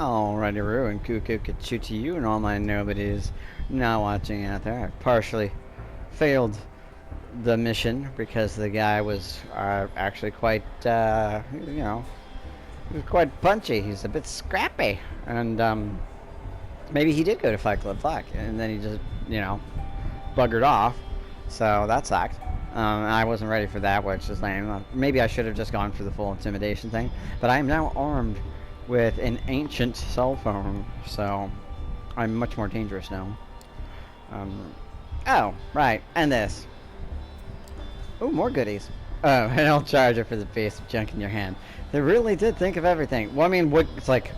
Alrighty, Roo, and Cuckoo Kachu to you and all my nobodies now watching out there. I partially failed the mission because the guy was actually quite, he was quite punchy. He's a bit scrappy. And maybe he did go to Fight Club Black, and then he just, buggered off. So that sucked. I wasn't ready for that, which is lame. Maybe I should have just gone for the full intimidation thing. But I am now armed with an ancient cell phone, so I'm much more dangerous now. Oh, right, and this. Oh, more goodies. Oh, an old charger for the piece of junk in your hand. They really did think of everything. Well, I mean, it's like,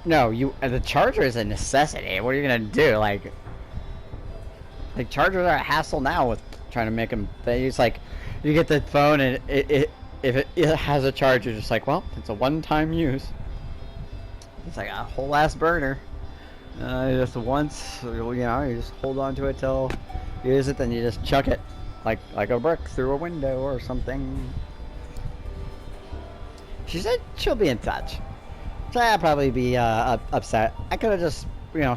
no, the charger is a necessity. What are you gonna do? Like chargers are a hassle now with trying to make them. It's like, you get the phone and if it has a charger, just like, well, it's a one-time use. It's like a whole ass burner. Just once, you just hold on to it till you use it, then you just chuck it like a brick through a window or something. She said she'll be in touch. So I'd probably be upset. I could have just,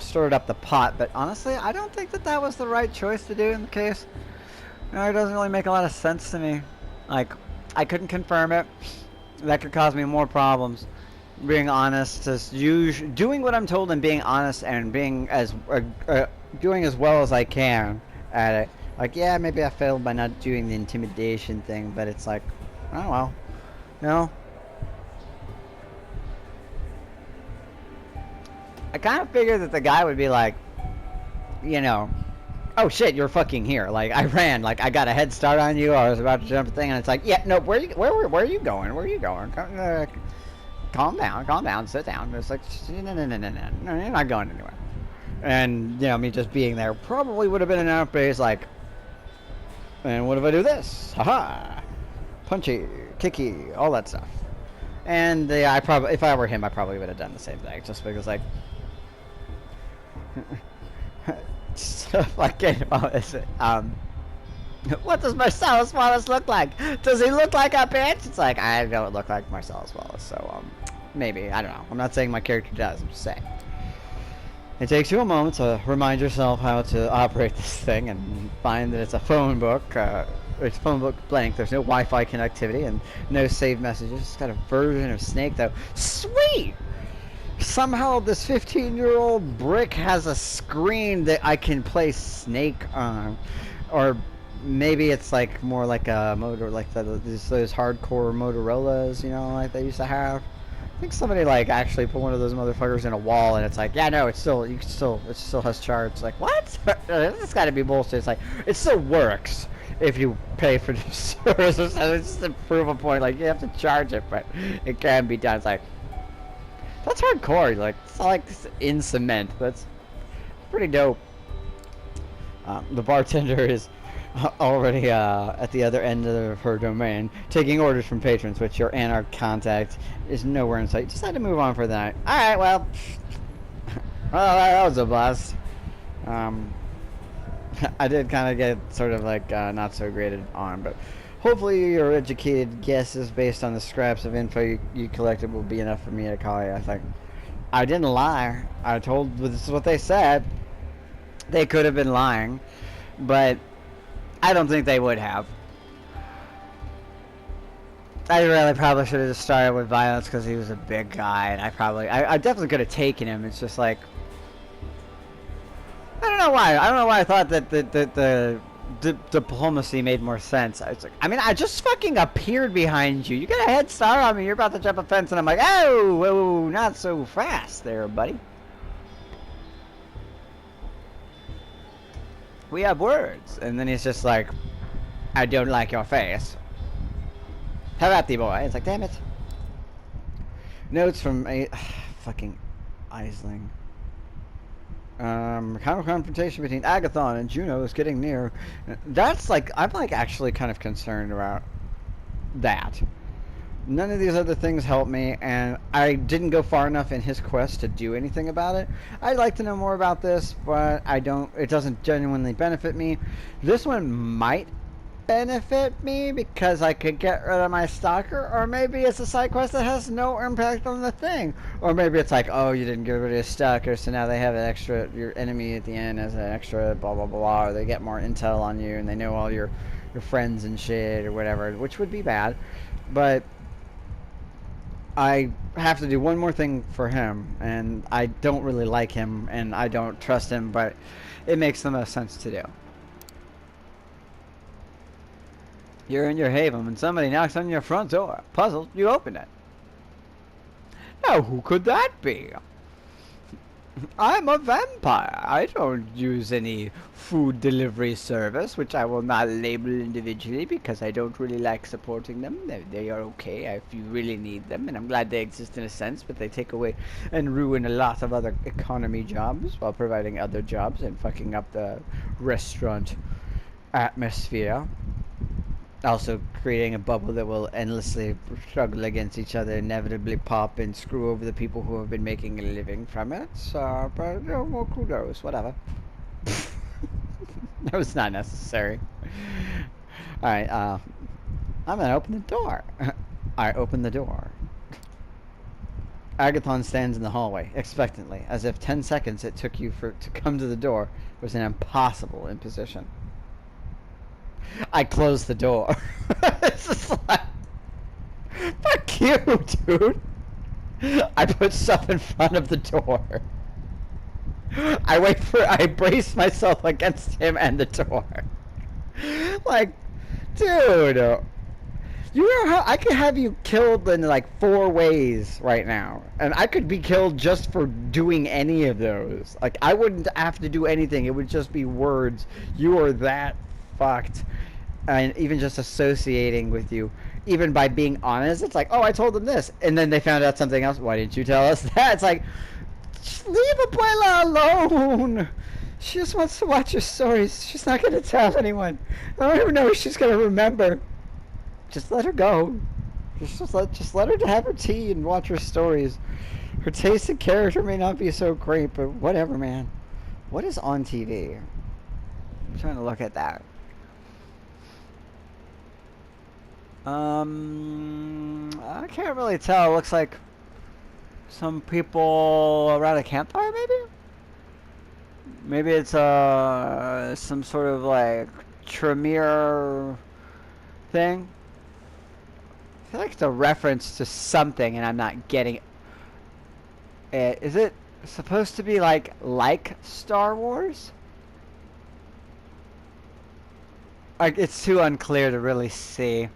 stirred up the pot, but honestly, I don't think that was the right choice to do in the case. It doesn't really make a lot of sense to me. Like, I couldn't confirm it. That could cause me more problems. Being honest, doing what I'm told and being honest and being doing as well as I can at it. Like, yeah, maybe I failed by not doing the intimidation thing, but it's like, oh well, I kind of figured that the guy would be like, oh shit, you're fucking here. Like, I ran, like I got a head start on you. I was about to jump the thing, and it's like, yeah, no, where are you going? Where are you going? Calm down, sit down. It's like, no, you're not going anywhere. And, me just being there probably would have been enough, but he's like, and what if I do this? Haha! Punchy, kicky, all that stuff. And, if I were him, I probably would have done the same thing, just because, like, what does Marcellus Wallace look like? Does he look like a bitch? It's like, I don't look like Marcellus Wallace, so, maybe, I don't know. I'm not saying my character does, I'm just saying. It takes you a moment to remind yourself how to operate this thing and find that it's a phone book. It's phone book blank. There's no Wi-Fi connectivity and no saved messages. It's got a version of Snake, though. Sweet! Somehow this 15-year-old brick has a screen that I can play Snake on. Or maybe it's like more like a motor, like those hardcore Motorola's, like they used to have. I think somebody like actually put one of those motherfuckers in a wall, and it's like, yeah, no, it still has charge. It's like, what? This got to be bullshit. It's like, it still works if you pay for the service. It's just to prove a point. Like, you have to charge it, but it can be done. It's like, that's hardcore. Like, it's not like in cement. That's pretty dope. The bartender is already at the other end of her domain, taking orders from patrons, which your anarch contact is nowhere in sight. Just had to move on for the night. Alright, well, that was a blast. I did kind of get sort of like not so graded on, but hopefully your educated guesses based on the scraps of info you collected will be enough for me to call you. I think I didn't lie. I told, this is what they said. They could have been lying, but I don't think they would have. I really probably should have just started with violence because he was a big guy, and I definitely could have taken him. It's just like, I don't know why. I don't know why I thought that the diplomacy made more sense. It's like, I mean, I just fucking appeared behind you. You got a head start on me. You're about to jump a fence, and I'm like, oh, whoa, not so fast there, buddy. We have words. And then he's just like, I don't like your face. How about thee, boy? It's like, damn it. Notes from a fucking Aisling. Confrontation between Agathon and Juno is getting near. That's like, I'm like actually kind of concerned about that. None of these other things help me, and I didn't go far enough in his quest to do anything about it. I'd like to know more about this, but I don't. It doesn't genuinely benefit me. This one might benefit me because I could get rid of my stalker, or maybe it's a side quest that has no impact on the thing, or maybe it's like, oh, you didn't get rid of your stalker, so now they have an extra, your enemy at the end as an extra blah blah blah, or they get more intel on you and they know all your friends and shit or whatever, which would be bad, but I have to do one more thing for him, and I don't really like him and I don't trust him, but it makes the most sense to do. You're in your haven when somebody knocks on your front door. Puzzled, you open it. Now, who could that be? I'm a vampire. I don't use any food delivery service, which I will not label individually because I don't really like supporting them. They are okay if you really need them, and I'm glad they exist in a sense, but they take away and ruin a lot of other economy jobs while providing other jobs and fucking up the restaurant atmosphere. Also creating a bubble that will endlessly struggle against each other, inevitably pop and screw over the people who have been making a living from it. So, but well, kudos, whatever. That was not necessary. Alright, I'm gonna open the door. I open the door. Agathon stands in the hallway, expectantly, as if 10 seconds it took you to come to the door was an impossible imposition. I closed the door. It's just like, fuck you, dude. I put stuff in front of the door. I brace myself against him and the door. Like, dude, you know how I could have you killed in like 4 ways right now, and I could be killed just for doing any of those. Like, I wouldn't have to do anything. It would just be words. You are that fucked. And even just associating with you, even by being honest, it's like, oh, I told them this, and then they found out something else. Why didn't you tell us that? It's like, just leave Abuela alone. She just wants to watch your stories. She's not going to tell anyone. I don't even know if she's going to remember. Just let her go. Just let her have her tea and watch her stories. Her taste and character may not be so great, but whatever, man. What is on TV? I'm trying to look at that. I can't really tell. It looks like some people around a campfire, maybe? Maybe it's some sort of like Tremere thing. I feel like it's a reference to something and I'm not getting it. Is it supposed to be like Star Wars? Like, it's too unclear to really see.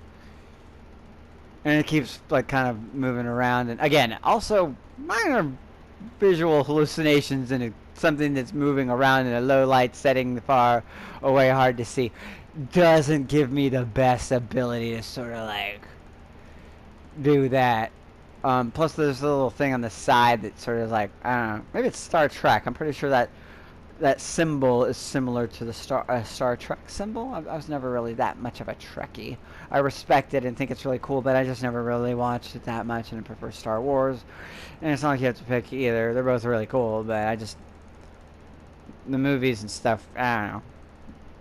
And it keeps like kind of moving around, and again, also minor visual hallucinations and something that's moving around in a low light setting far away, hard to see, doesn't give me the best ability to sort of like do that. Plus there's a little thing on the side that sort of like, I don't know, maybe it's Star Trek. I'm pretty sure that symbol is similar to the Star Trek symbol. I was never really that much of a Trekkie. I respect it and think it's really cool, but I just never really watched it that much, and I prefer Star Wars. And it's not like you have to pick either. They're both really cool, but the movies and stuff, I don't know.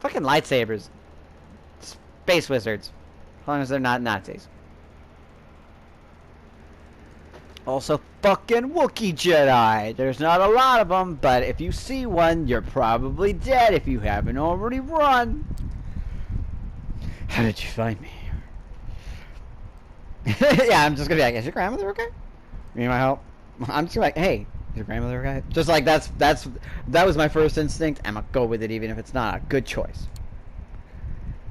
Fucking lightsabers. Space wizards. As long as they're not Nazis. Also, fucking Wookiee Jedi. There's not a lot of them, but if you see one, you're probably dead if you haven't already run. How did you find me? Yeah, I'm just gonna be like, is your grandmother okay? You need my help? I'm just like, hey, is your grandmother okay? Just like that was my first instinct. I'm gonna go with it even if it's not a good choice.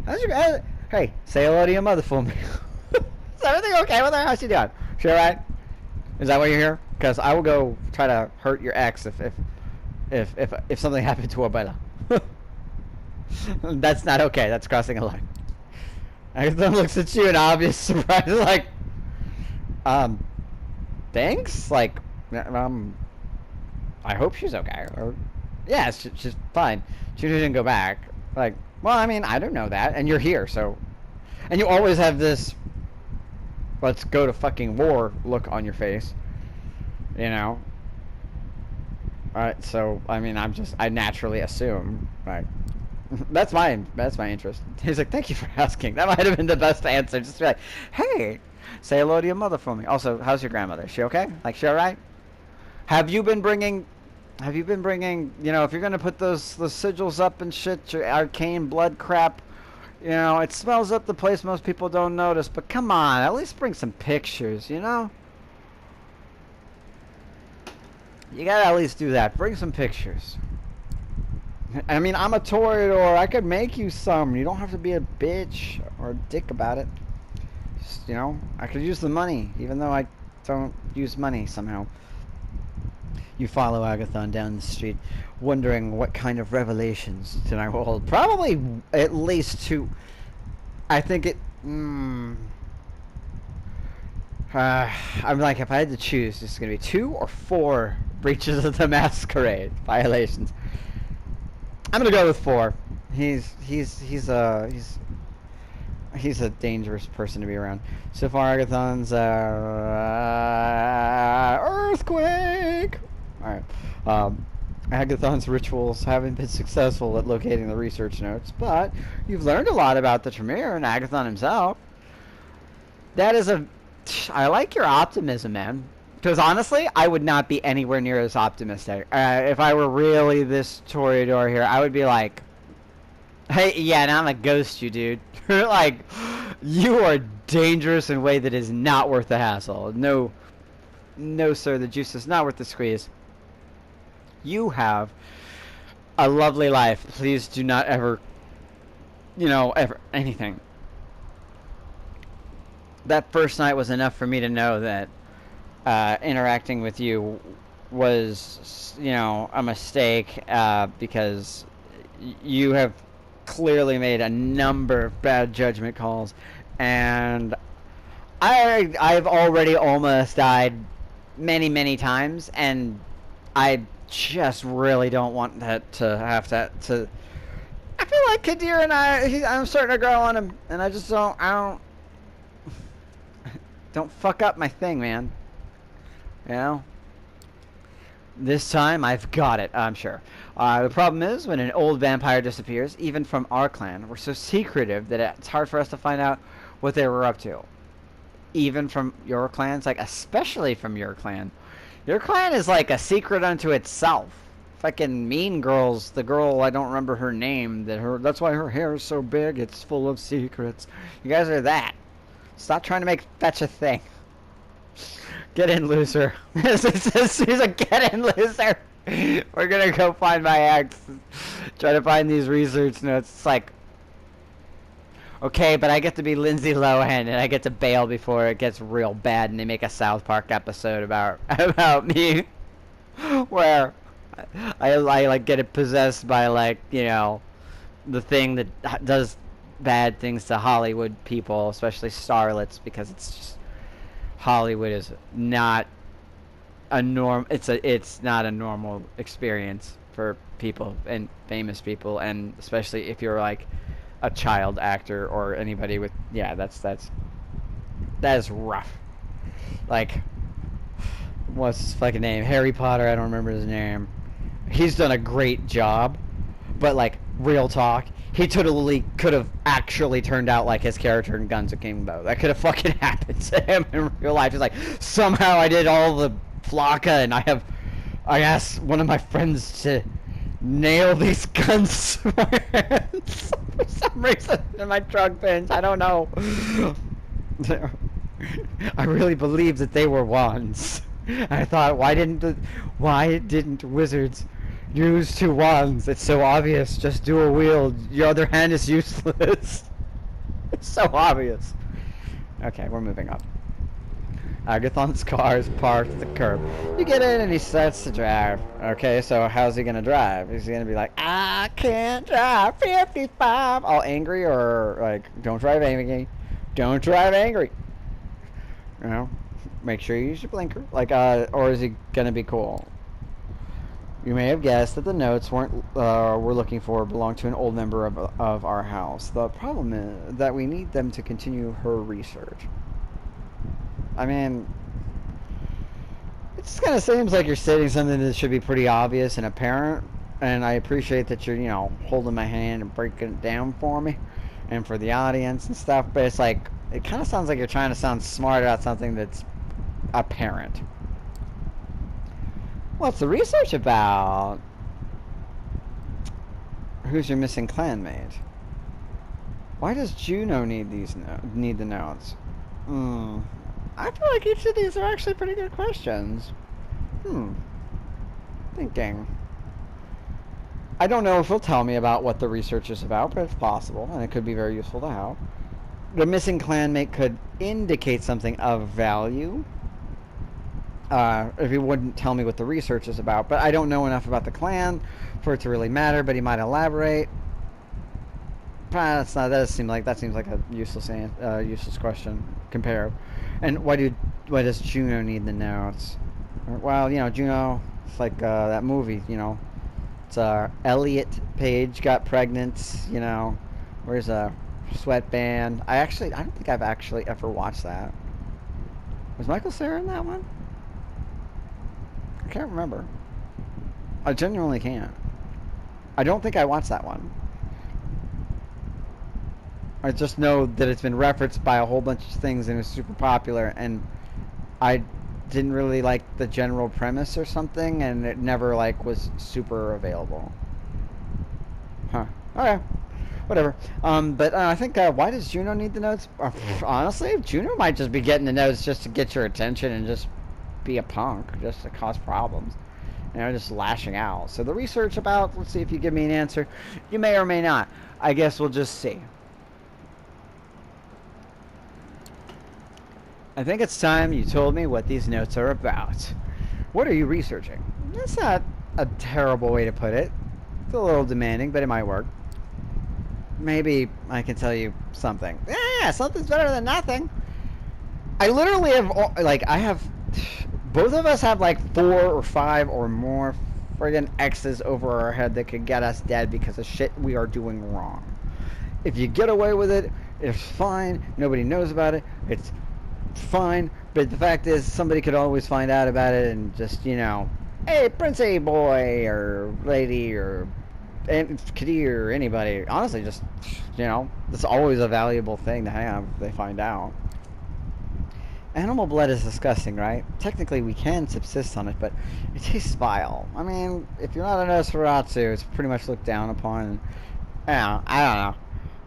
Hey, say hello to your mother for me. Is everything okay with her? How's she doing? She alright? Is that why you're here? Because I will go try to hurt your ex if something happened to Abuela. That's not okay. That's crossing a line. Agatha looks at you in obvious surprise, like, thanks? Like, I hope she's okay. Or, yeah, she's fine. She didn't go back. Like, well, I mean, I don't know that. And you're here, so. And you always have this, let's go to fucking war look on your face. You know? Alright, so, I mean, I naturally assume, like, That's my interest. He's like, thank you for asking. That might have been the best answer. Just be like, hey, say hello to your mother for me. Also, how's your grandmother? Is she okay? Like, she all right? Have you been bringing? Have you been bringing? You know, if you're gonna put those sigils up and shit, your arcane blood crap. You know, it smells up the place. Most people don't notice. But come on, at least bring some pictures. You know. You gotta at least do that. Bring some pictures. I mean, I'm a toreador. I could make you some. You don't have to be a bitch or a dick about it. Just, you know, I could use the money, even though I don't use money somehow. You follow Agathon down the street, wondering what kind of revelations tonight will hold. Probably at least two. I think it... I'm like, if I had to choose, it's going to be 2 or 4 breaches of the Masquerade violations. I'm going to go with 4. He's a dangerous person to be around. So far, Agathon's earthquake. All right. Agathon's rituals haven't been successful at locating the research notes, but you've learned a lot about the Tremere and Agathon himself. That is a... I like your optimism, man. Because honestly, I would not be anywhere near as optimistic. If I were really this toreador here, I would be like, hey, yeah, and I'm gonna ghost you, dude. Like, you are dangerous in a way that is not worth the hassle. No, sir, the juice is not worth the squeeze. You have a lovely life. Please do not ever, ever, anything. That first night was enough for me to know that interacting with you was, a mistake, because you have clearly made a number of bad judgment calls, and I've already almost died many times, and I just really don't want that to have to I feel like Kadir and I'm starting to grow on him, and I don't fuck up my thing, man. This time I've got it, I'm sure. The problem is, when an old vampire disappears, even from our clan, we're so secretive that it's hard for us to find out what they were up to. Even from your clans, like, especially from your clan. Your clan is like a secret unto itself. Fucking Mean Girls, the girl, I don't remember her name, that's why her hair is so big, it's full of secrets. You guys are that. Stop trying to make fetch a thing. Get in, loser. He's a get in, loser. We're gonna go find my ex. Try to find these research notes. It's like, okay, but I get to be Lindsay Lohan and I get to bail before it gets real bad and they make a South Park episode about me where I like get it possessed by, like, the thing that does bad things to Hollywood people, especially starlets, because it's just Hollywood is not a it's not a normal experience for people and famous people, and especially if you're like a child actor or anybody with that is rough. Like, what's his fucking name? Harry Potter, I don't remember his name. He's done a great job, but, like, real talk, he totally could have actually turned out like his character in Guns Akimbo. That could have fucking happened to him in real life. He's like, somehow I did all the flocka, and I asked one of my friends to nail these guns to my hands for some reason in my trunk bench. I don't know. I really believed that they were wands. I thought, why didn't wizards use 2 wands? It's so obvious. Just do a wield. Your other hand is useless. It's so obvious. Okay, we're moving up. Agathon's car is parked at the curb. You get in and he starts to drive. Okay, so how's he gonna drive? Is he gonna be like, I can't drive 55? All angry, or like, don't drive angry. Don't drive angry. Make sure you use your blinker. Like, or is he gonna be cool? You may have guessed that the notes we're looking for belong to an old member of our house. The problem is that we need them to continue her research. I mean, it just kind of seems like you're stating something that should be pretty obvious and apparent, And I appreciate that you're, holding my hand and breaking it down for me and for the audience and stuff. But it's like, it kind of sounds like you're trying to sound smart about something that's apparent. What's the research about? Who's your missing clanmate? Why does Juno need need the notes? I feel like each of these are actually pretty good questions. Thinking. I don't know if he'll tell me about what the research is about, but it's possible, and it could be very useful to have. The missing clanmate could indicate something of value. If he wouldn't tell me what the research is about, but I don't know enough about the clan for it to really matter. But he might elaborate. That seems like a useless question. Compare. And why does Juno need the notes? Well, Juno. It's like that movie. It's Elliot Page got pregnant. Where's a sweatband? I don't think I've actually ever watched that. Was Michael Cera in that one? I can't remember. I genuinely can't. I don't think I watched that one. I just know that it's been referenced by a whole bunch of things and it's super popular, and I didn't really like the general premise or something, and it never was super available. Okay. Whatever. But I think why does Juno need the notes? Honestly, Juno might just be getting the notes just to get your attention and just be a punk, just to cause problems. Just lashing out. So the research about, let's see if you give me an answer. You may or may not. I guess we'll just see. I think it's time you told me what these notes are about. What are you researching? That's not a terrible way to put it. It's a little demanding, but it might work. Maybe I can tell you something. Yeah, something's better than nothing. I literally have, both of us have 4 or 5 or more friggin' X's over our head that could get us dead because of shit we are doing wrong. If you get away with it, it's fine. Nobody knows about it. It's fine. But the fact is, somebody could always find out about it and just, hey, Princey boy or lady or Kadir or anybody. Honestly, just, it's always a valuable thing to have if they find out. Animal blood is disgusting, right? Technically, we can subsist on it, but it tastes vile. I mean, if you're not a Nosferatu, it's pretty much looked down upon. I don't know.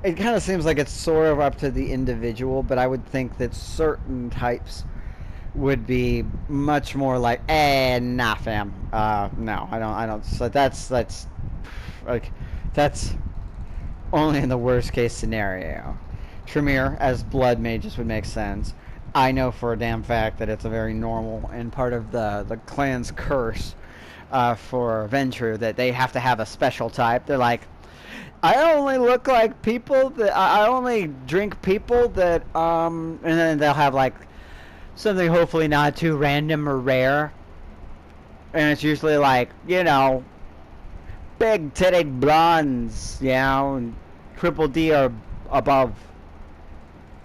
It kind of seems like it's sort of up to the individual, but I would think that certain types would be much more like, nah, fam. No, I don't. So that's only in the worst case scenario. Tremere as blood mages would make sense. I know for a damn fact that it's a very normal and part of the clan's curse for Ventrue that they have to have a special type. They're like, I only look like people that I only drink people that and then they'll have something hopefully not too random or rare, and it's usually big titted blondes, and triple D or above.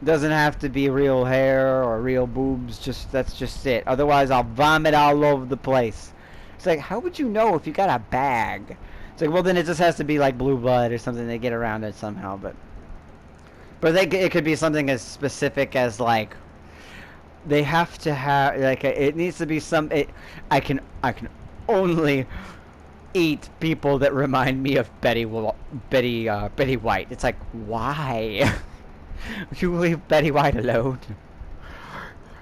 Doesn't have to be real hair or real boobs, that's just it. Otherwise I'll vomit all over the place. It's like, how would you know if you got a bag? It's like, well, then it just has to be blue blood or something. They get around it somehow, but it could be something as specific as they have to have it needs to be I can only eat people that remind me of Betty White. It's like, why? Would you leave Betty White alone?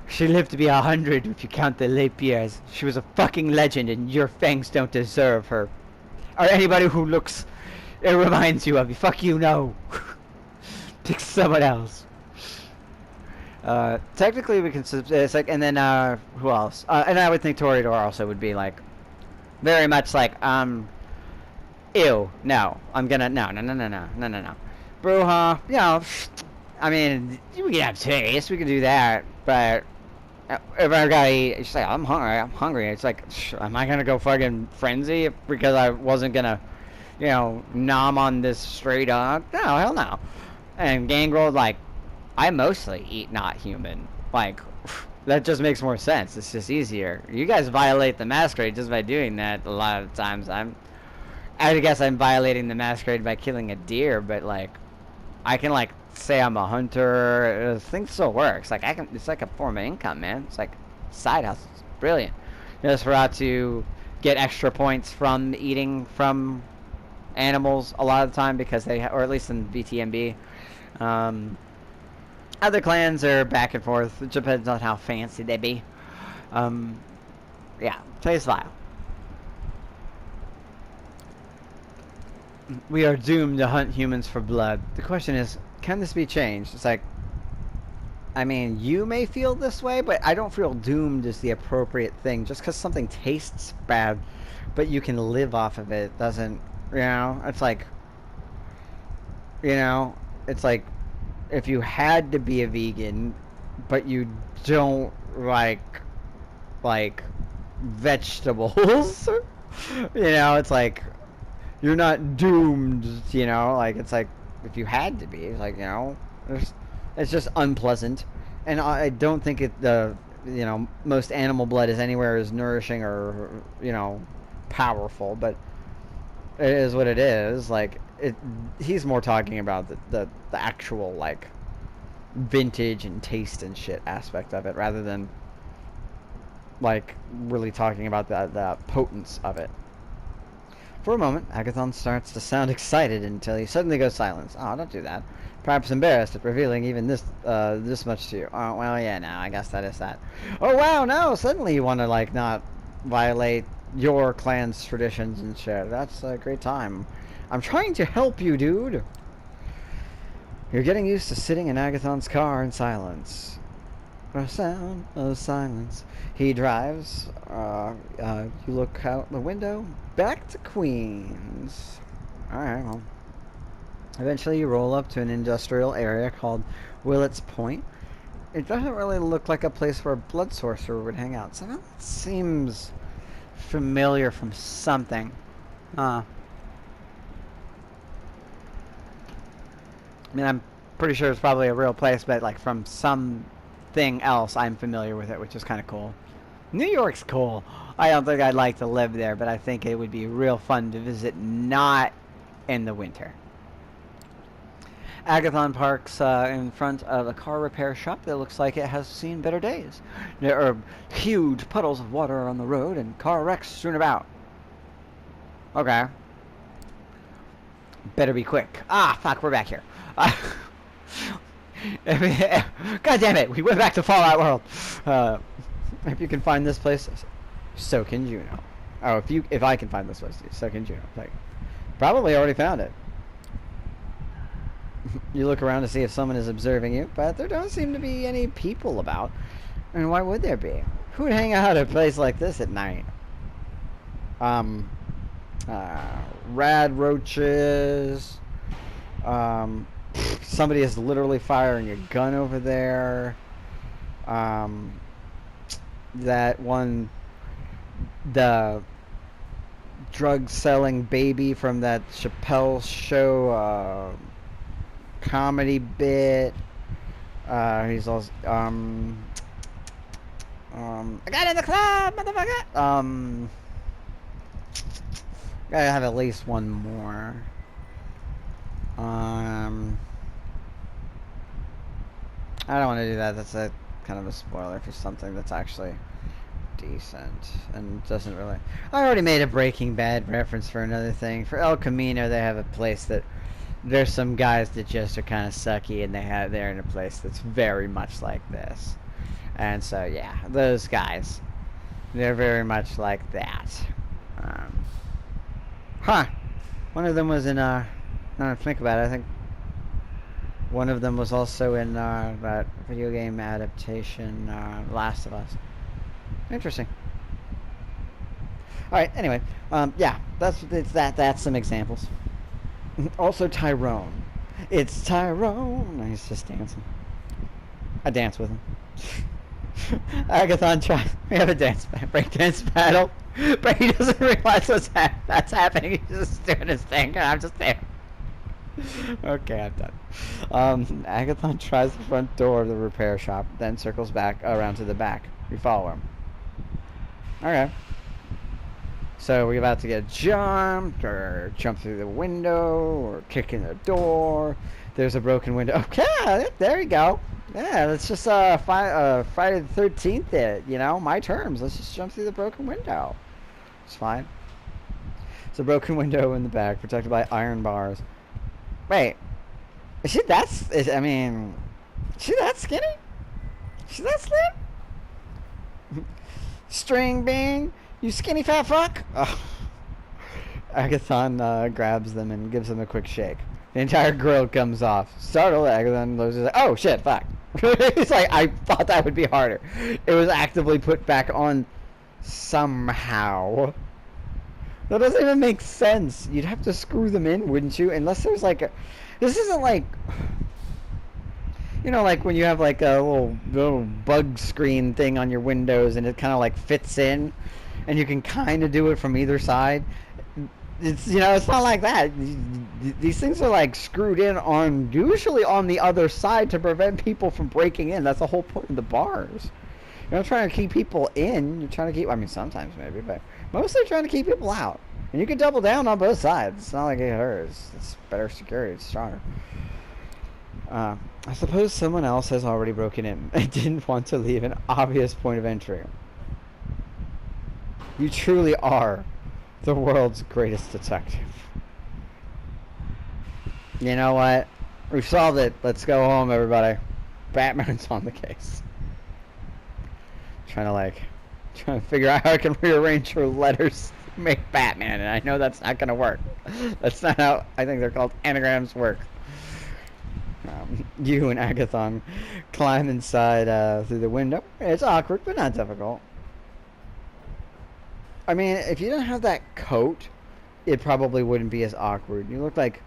She lived to be 100 if you count the leap years. She was a fucking legend, and your fangs don't deserve her. Or anybody who it reminds you of you. Fuck you, no. Pick someone else. Technically we can, it's and then, who else? And I would think Toreador also would be very much ew, no. I'm gonna, no. Bruja, I mean, we can have taste, we can do that, but if I gotta eat, it's I'm hungry. It's am I gonna go fucking frenzy because I wasn't gonna, nom on this stray dog? No, hell no. And Gangrel, I mostly eat not human. That just makes more sense. It's just easier. You guys violate the masquerade just by doing that a lot of times. I guess I'm violating the masquerade by killing a deer, but like, I can like say I'm a hunter. Things still works. Like I can. It's like a form of income, man. It's like side hustle. It's brilliant. Just for out to get extra points from eating from animals a lot of the time because they, or at least in VtMB. Other clans are back and forth. It depends on how fancy they be. Yeah, tastes vile. We are doomed to hunt humans for blood. The question is, can this be changed? It's like, I mean, you may feel this way, but I don't feel doomed is the appropriate thing. Just because something tastes bad, but you can live off of it, doesn't, you know? It's like, you know, it's like if you had to be a vegan, but you don't like vegetables. You know, it's like you're not doomed, you know, like it's like if you had to be, it's like, you know, it's just unpleasant. And I don't think the you know, most animal blood is anywhere as nourishing or, you know, powerful, but it is what it is. Like he's more talking about the actual like vintage and taste and shit aspect of it rather than like really talking about the potence of it. For a moment, Agathon starts to sound excited until he suddenly goes silent. Oh, don't do that. Perhaps embarrassed at revealing even this much to you. Oh, well, yeah, no, I guess that is that. Oh, wow, no, suddenly you want to, like, not violate your clan's traditions and shit. That's a great time. I'm trying to help you, dude. You're getting used to sitting in Agathon's car in silence. For sound of silence. He drives. You look out the window. Back to Queens. Alright, well. Eventually you roll up to an industrial area called Willets Point. It doesn't really look like a place where a blood sorcerer would hang out. So that seems familiar from something. I mean, I'm pretty sure it's probably a real place, but like from something else, I'm familiar with it, which is kind of cool. New York's cool. I don't think I'd like to live there, but I think it would be real fun to visit, not in the winter. Agathon parks in front of a car repair shop that looks like it has seen better days. There are huge puddles of water on the road and car wrecks strewn about. Okay. Better be quick. Ah, fuck, we're back here. God damn it, we went back to Fallout World. If you can find this place, so can Juno. Oh, if I can find this place, so can Juno. Like, probably already found it. You look around to see if someone is observing you, but there don't seem to be any people about. And why would there be? Who would hang out at a place like this at night? Rad roaches. Somebody is literally firing a gun over there. That one, the drug-selling baby from that Chappelle show, comedy bit. He's also, I got in the club, motherfucker! Gotta have at least one more. I don't want to do that. That's a kind of a spoiler for something that's actually decent and doesn't really. I already made a Breaking Bad reference for another thing. For El Camino, they have a place that there's some guys that just are kind of sucky, and they're in a place that's very much like this. And so yeah, those guys, they're very much like that. One of them was in now that I think about it, I think one of them was also in that video game adaptation, Last of Us. Interesting. All right. Anyway, yeah, that's some examples. Also, Tyrone. It's Tyrone. He's just dancing. I dance with him. Agathon tries. We have a break dance battle, but he doesn't realize that's happening. He's just doing his thing, and I'm just there. Okay, I'm done. Agathon tries the front door of the repair shop, then circles back around to the back. We follow him. Okay. So we're about to get jumped, or jump through the window, or kick in the door. There's a broken window. Okay, there you go. Yeah, let's just Friday the 13th it, you know, my terms. Let's just jump through the broken window. It's fine. It's a broken window in the back, protected by iron bars. Wait, is she that? I mean, is she that skinny? Is she that slim? String bean, you skinny fat fuck. Oh. Agathon grabs them and gives them a quick shake. The entire grill comes off. Startled, Agathon loses like, oh shit, fuck. He's like, I thought that would be harder. It was actively put back on somehow. That doesn't even make sense. You'd have to screw them in, wouldn't you? Unless there's like a... This isn't like... You know, like when you have like a little bug screen thing on your windows and it kind of like fits in and you can kind of do it from either side. It's, you know, it's not like that. These things are like screwed in on, usually on the other side to prevent people from breaking in. That's the whole point of the bars. You're not trying to keep people in. You're trying to keep, I mean, sometimes maybe, but mostly trying to keep people out. And you can double down on both sides. It's not like it hurts. It's better security. It's stronger. I suppose someone else has already broken in and didn't want to leave an obvious point of entry. You truly are the world's greatest detective. You know what? We've solved it. Let's go home, everybody. Batman's on the case. Trying to figure out how I can rearrange her letters to make Batman, and I know that's not gonna work. That's not how I think they're called anagrams work. You and Agathon climb inside through the window. It's awkward, but not difficult. I mean, if you didn't have that coat, it probably wouldn't be as awkward. You look like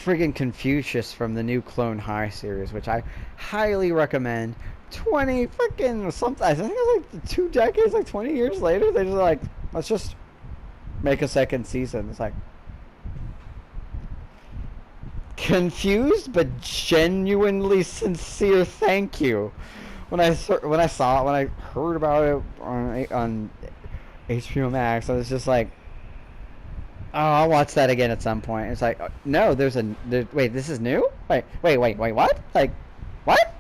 friggin' Confucius from the new Clone High series, which I highly recommend. 20 freaking something. I think it's like 2 decades, like 20 years later, they're just like, let's just make a second season. It's like, confused but genuinely sincere thank you. When I heard about it on HBO Max, I was just like, oh, I'll watch that again at some point. It's like, no, wait, this is new? Wait, what? Like, what?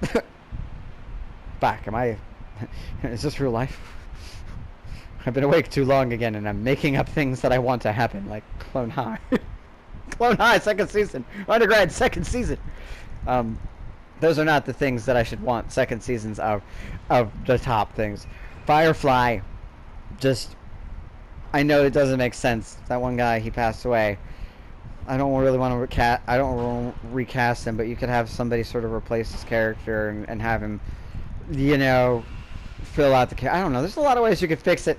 Fuck, is this real life? I've been awake too long again, and I'm making up things that I want to happen, like Clone High. Clone High, second season. Undergrad, second season. Those are not the things that I should want second seasons of the top things. Firefly, just, I know it doesn't make sense. That one guy, he passed away. I don't really want to recast him, but you could have somebody sort of replace his character and have him, you know, fill out the character. I don't know. There's a lot of ways you could fix it.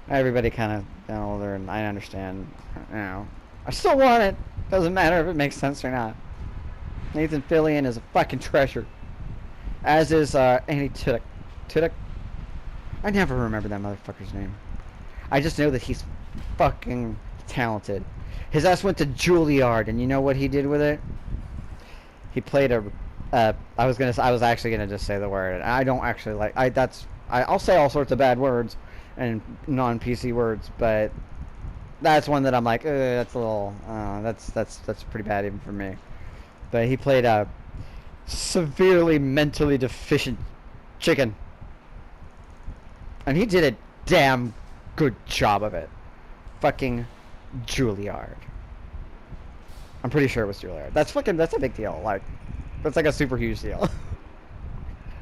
Everybody kind of older, and I understand. You know, I still want it. Doesn't matter if it makes sense or not. Nathan Fillion is a fucking treasure. As is Andy Tudyk. Tudyk? I never remember that motherfucker's name. I just know that he's fucking talented. His ass went to Juilliard, and you know what he did with it? He played a. I was actually gonna just say the word. I don't actually like. I'll say all sorts of bad words and non-PC words, but that's one that I'm like, that's a little. That's pretty bad even for me. But he played a severely mentally deficient chicken, and he did a damn good job of it. Fucking Juilliard. I'm pretty sure it was Juilliard. That's a big deal. Like, that's like a super huge deal.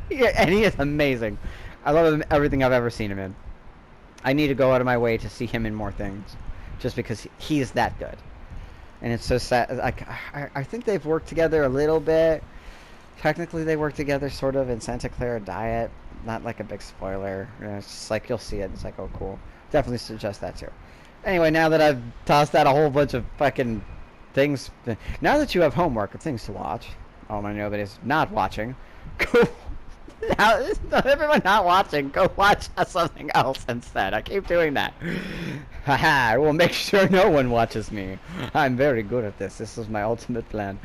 Yeah, and he is amazing. I love him, everything I've ever seen him in. I need to go out of my way to see him in more things, just because he is that good. And it's so sad. Like, I think they've worked together a little bit. Technically, they work together sort of in Santa Clara Diet. Not like a big spoiler. You know, it's just like you'll see it. It's like, oh, cool. Definitely suggest that too. Anyway, now that I've tossed out a whole bunch of fucking things, now that you have homework of things to watch, oh my, nobody's not watching. Go Now, everyone not watching, go watch something else instead. I keep doing that. Haha, I will make sure no one watches me. I'm very good at this. This is my ultimate plan.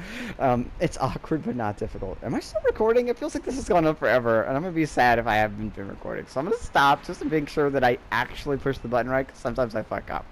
It's awkward but not difficult. Am I still recording? It feels like this has gone on forever, and I'm gonna be sad if I haven't been recording. So I'm gonna stop just to make sure that I actually push the button right, because sometimes I fuck up.